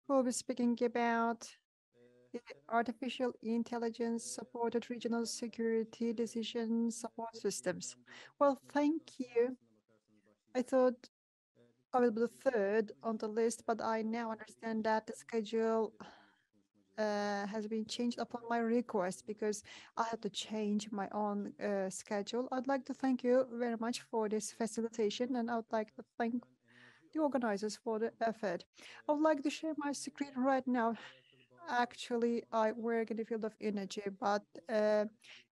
We'll be speaking about the artificial intelligence supported regional security decision support systems. Well, thank you. I thought I will be the third on the list, but I now understand that the schedule has been changed upon my request because I had to change my own schedule. I'd like to thank you very much for this facilitation, and I would like to thank the organizers for the effort. I would like to share my screen right now. Actually, I work in the field of energy, but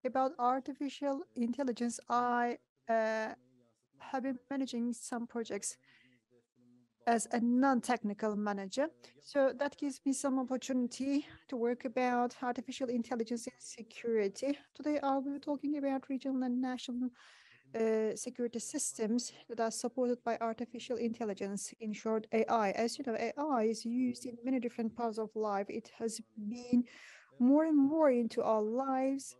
about artificial intelligence, I have been managing some projects as a non-technical manager. So that gives me some opportunity to work about artificial intelligence and security. Today, I'll be talking about regional and national security systems that are supported by artificial intelligence, in short, AI. As you know, AI is used in many different parts of life. It has been more and more into our lives.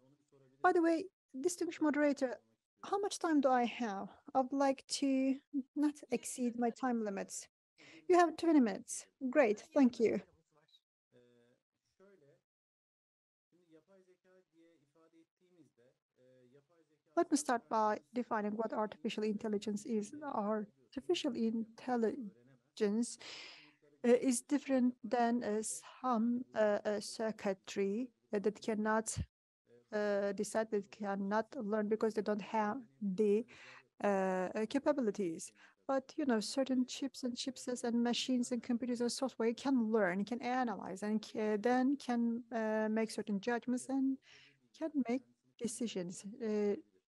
By the way, distinguished moderator, how much time do I have? I would like to not exceed my time limits. You have 20 minutes. Great, thank you. Let me start by defining what artificial intelligence is. Artificial intelligence is different than some circuitry that cannot decide, that cannot learn because they don't have the capabilities. But you know, certain chips and chipsets and machines and computers and software can learn, can analyze, and then can make certain judgments and can make decisions.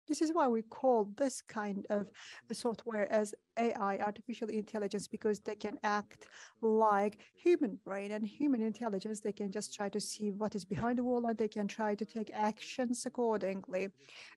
This is why we call this kind of software as AI, artificial intelligence, because they can act like human brain and human intelligence. They can just try to see what is behind the wall and they can try to take actions accordingly.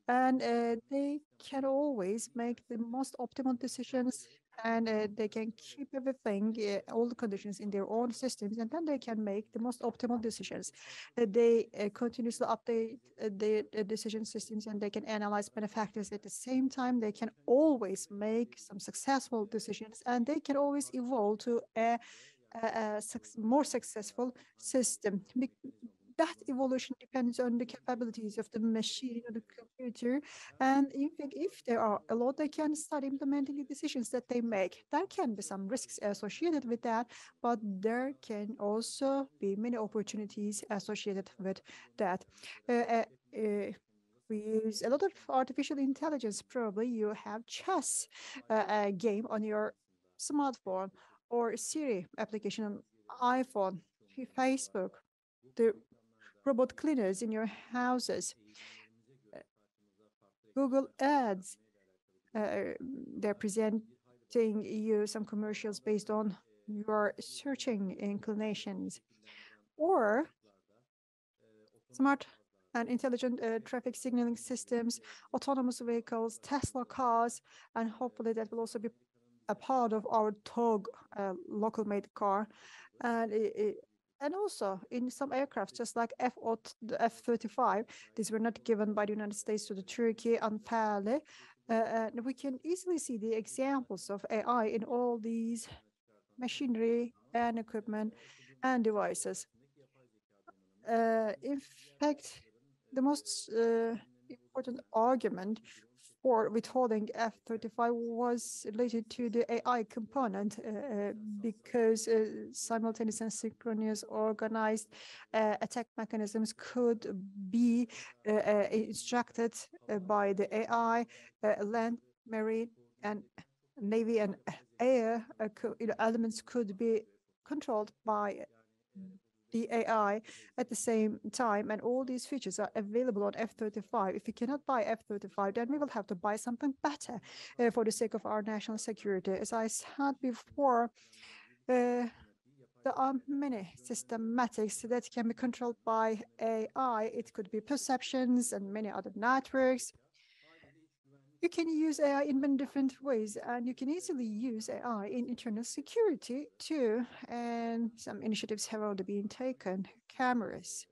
And they can always make the most optimal decisions, and they can keep everything, all the conditions in their own systems, and then they can make the most optimal decisions. They continuously update their decision systems, and they can analyze many factors at the same time. They can always make some successful decisions, and they can always evolve to a more successful system. That evolution depends on the capabilities of the machine or the computer. And in fact, if there are a lot, they can start implementing the decisions that they make. There can be some risks associated with that, but there can also be many opportunities associated with that. We use a lot of artificial intelligence. Probably you have chess a game on your smartphone, or Siri application on iPhone, Facebook, the robot cleaners in your houses, Google Ads. They're presenting you some commercials based on your searching inclinations, or smart and intelligent traffic signaling systems, autonomous vehicles, Tesla cars, and hopefully that will also be a part of our TOG local made car. And also in some aircrafts, just like the F-35, these were not given by the United States to the Turkey unfairly. And we can easily see the examples of AI in all these machinery and equipment and devices. In fact, the most important argument for withholding F-35 was related to the AI component, because simultaneous and synchronous organized attack mechanisms could be instructed by the AI, land, marine, and navy and air elements could be controlled by the AI at the same time, and all these features are available on F-35. If we cannot buy F-35, then we will have to buy something better for the sake of our national security. As I said before, there are many systematics that can be controlled by AI. It could be perceptions and many other networks. You can use AI in many different ways, and you can easily use AI in internal security too. And some initiatives have already been taken. Cameras.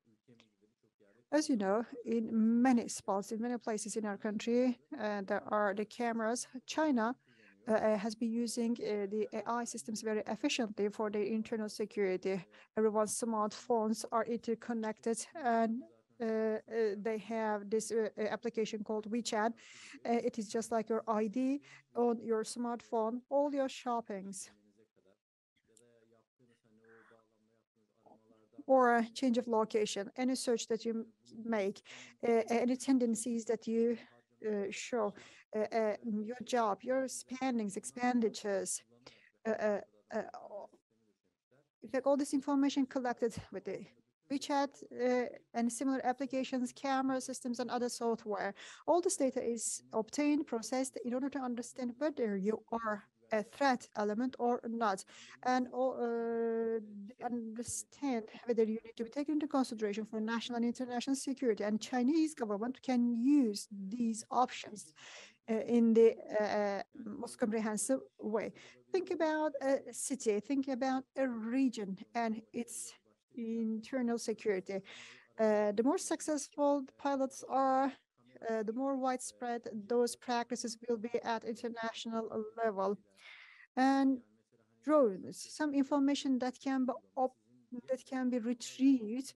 As you know, in many spots, in many places in our country, there are the cameras. China has been using the AI systems very efficiently for their internal security. Everyone's smartphones are interconnected, and they have this application called WeChat. It is just like your ID on your smartphone, all your shoppings or a change of location, any search that you make, any tendencies that you show, your job, your spendings, expenditures, uh, uh, uh, in fact, all this information collected with the WeChat and similar applications, camera systems, and other software. All this data is obtained, processed in order to understand whether you are a threat element or not, and understand whether you need to be taken into consideration for national and international security. And Chinese government can use these options in the most comprehensive way. Think about a city, think about a region and its internal security. The more successful the pilots are, the more widespread those practices will be at international level. And drones, some information that can be retrieved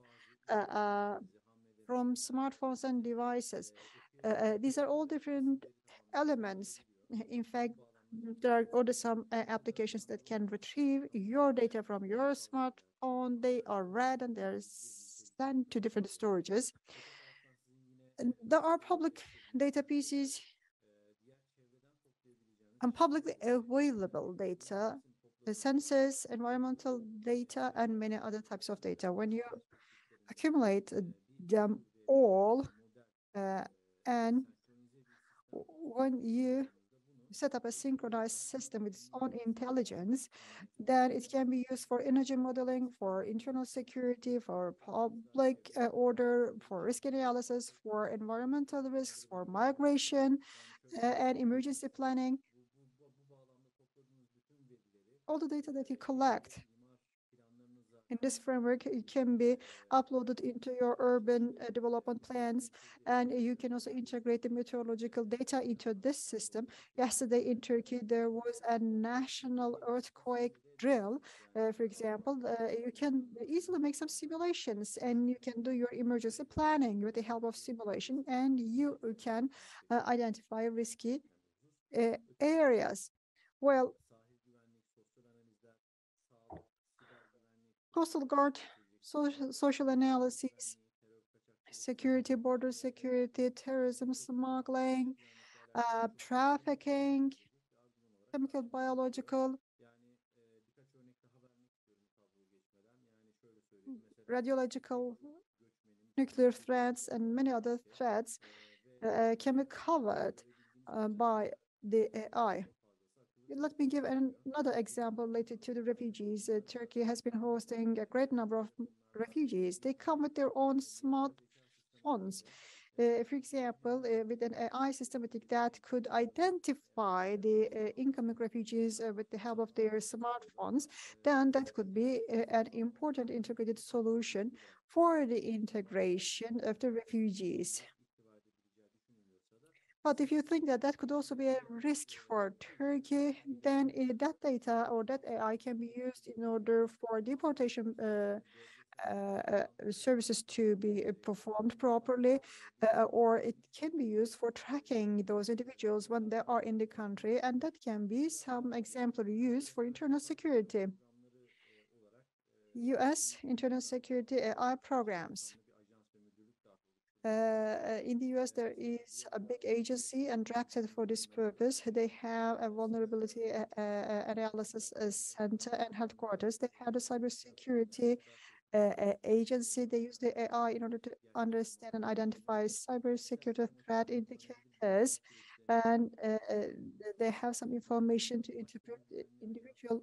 from smartphones and devices. These are all different elements. In fact, there are also some applications that can retrieve your data from your smartphone. They are read and they're sent to different storages. And there are public data pieces and publicly available data, the census, environmental data, and many other types of data. When you accumulate them all, and when you set up a synchronized system with its own intelligence, then it can be used for energy modeling, for internal security, for public order, for risk analysis, for environmental risks, for migration, and emergency planning. All the data that you collect in this framework, it can be uploaded into your urban development plans, and you can also integrate the meteorological data into this system. Yesterday in Turkey, there was a national earthquake drill. For example, you can easily make some simulations, and you can do your emergency planning with the help of simulation, and you can identify risky areas. Well, Coastal Guard, social analysis, security, border security, terrorism, smuggling, trafficking, chemical, biological, radiological, nuclear threats, and many other threats can be covered by the AI. Let me give another example related to the refugees. Turkey has been hosting a great number of refugees. They come with their own smartphones. For example, with an AI systematic that could identify the incoming refugees with the help of their smartphones, then that could be an important integrated solution for the integration of the refugees. But if you think that that could also be a risk for Turkey, then that data or that AI can be used in order for deportation services to be performed properly, or it can be used for tracking those individuals when they are in the country, and that can be some exemplary use for internal security. U.S. internal security AI programs. In the US, there is a big agency and drafted for this purpose. They have a vulnerability analysis center and headquarters. They have a cybersecurity agency. They use the AI in order to understand and identify cybersecurity threat indicators. And they have some information to interpret individual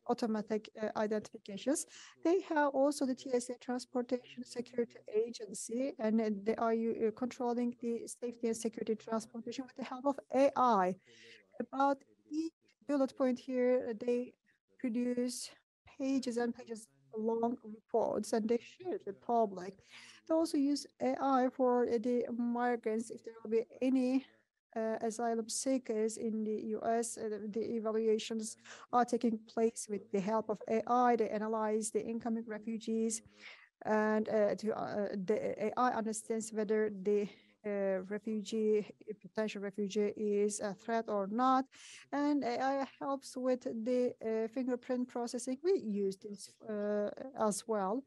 automatic identifications. They have also the TSA Transportation Security Agency, and they are controlling the safety and security transportation with the help of AI. About each bullet point here, they produce pages and pages long reports, and they share it with public. They also use AI for the migrants if there will be any asylum seekers in the US. The evaluations are taking place with the help of AI. They analyze the incoming refugees, and the AI understands whether the potential refugee is a threat or not, and AI helps with the fingerprint processing. We use this as well.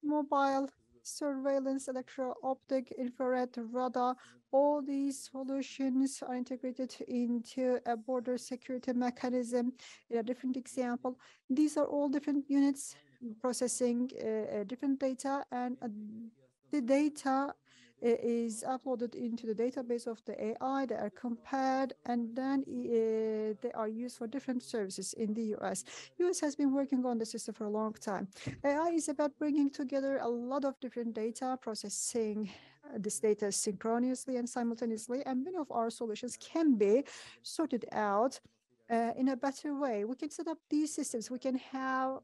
Mobile surveillance, electro-optic, infrared, radar, all these solutions are integrated into a border security mechanism. In a different example, these are all different units processing different data, and the data is uploaded into the database of the AI. They are compared, and then they are used for different services in the US. US has been working on the system for a long time. AI is about bringing together a lot of different data, processing this data synchronously and simultaneously, and many of our solutions can be sorted out in a better way. We can set up these systems. We can have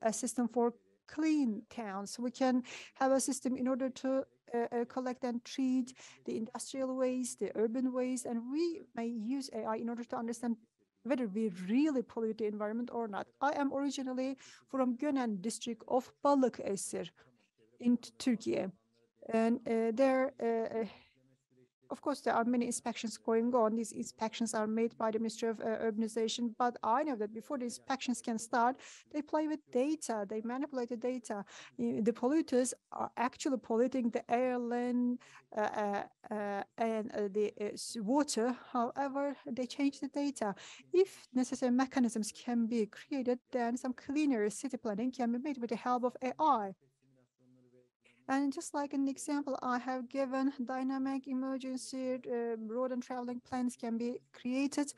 a system for clean towns. We can have a system in order to collect and treat the industrial waste, the urban waste, and we may use AI in order to understand whether we really pollute the environment or not. I am originally from Gönen district of Balıkesir in Turkey, and there of course, there are many inspections going on. These inspections are made by the Ministry of Urbanization, but I know that before the inspections can start, they play with data, they manipulate the data. The polluters are actually polluting the air, land, and the water. However, they change the data. If necessary mechanisms can be created, then some cleaner city planning can be made with the help of AI. And just like an example I have given, dynamic emergency road and traveling plans can be created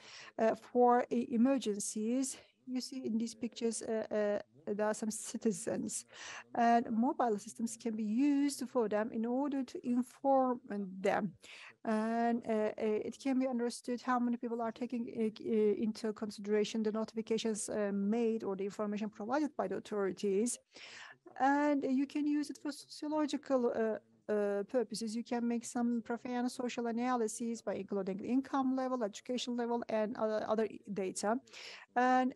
for emergencies. You see in these pictures, there are some citizens, and mobile systems can be used for them in order to inform them. And it can be understood how many people are taking into consideration the notifications made or the information provided by the authorities. And you can use it for sociological purposes. You can make some profound social analyses by including the income level, education level, and other data. And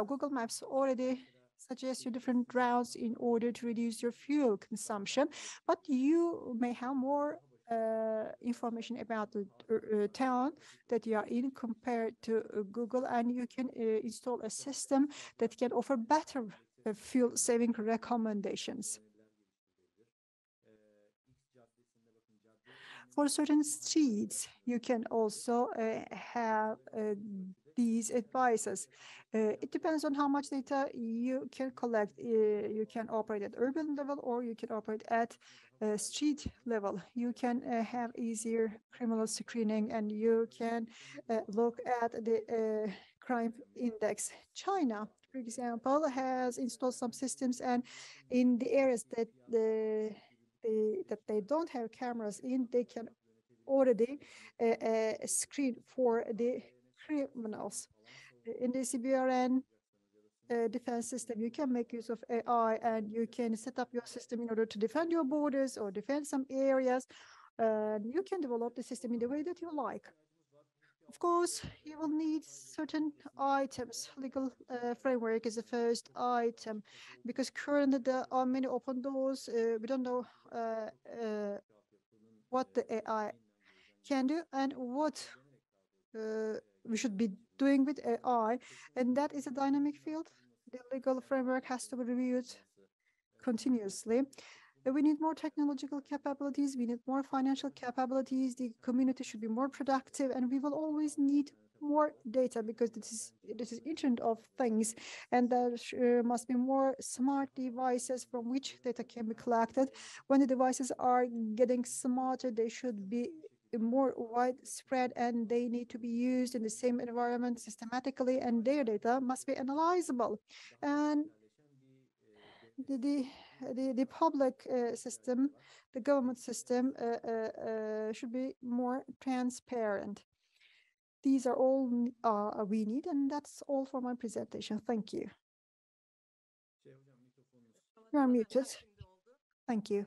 Google Maps already suggests you different routes in order to reduce your fuel consumption, but you may have more information about the town that you are in compared to Google, and you can install a system that can offer better fuel saving recommendations. For certain streets, you can also have these advices. It depends on how much data you can collect. You can operate at urban level, or you can operate at street level. You can have easier criminal screening, and you can look at the crime index. China, for example, has installed some systems, and in the areas that they don't have cameras in, they can already screen for the criminals. In the CBRN defense system, you can make use of AI, and you can set up your system in order to defend your borders or defend some areas. You can develop the system in the way that you like. Of course, you will need certain items. Legal framework is the first item, because currently there are many open doors. We don't know what the AI can do and what we should be doing with AI, and that is a dynamic field. The legal framework has to be reviewed continuously. We need more technological capabilities, we need more financial capabilities, the community should be more productive, and we will always need more data, because this is Internet of Things, and there must be more smart devices from which data can be collected. When the devices are getting smarter, they should be more widespread, and they need to be used in the same environment systematically, and their data must be analyzable. And the public system, the government system should be more transparent. These are all we need, and that's all for my presentation. Thank you. You are muted. Thank you.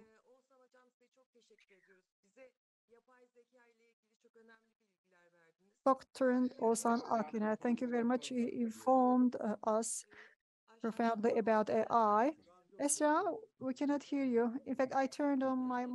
Dr. Oğuzhan Akyener, thank you very much. You informed us profoundly about AI. ESRA, we cannot hear you. In fact, I turned on my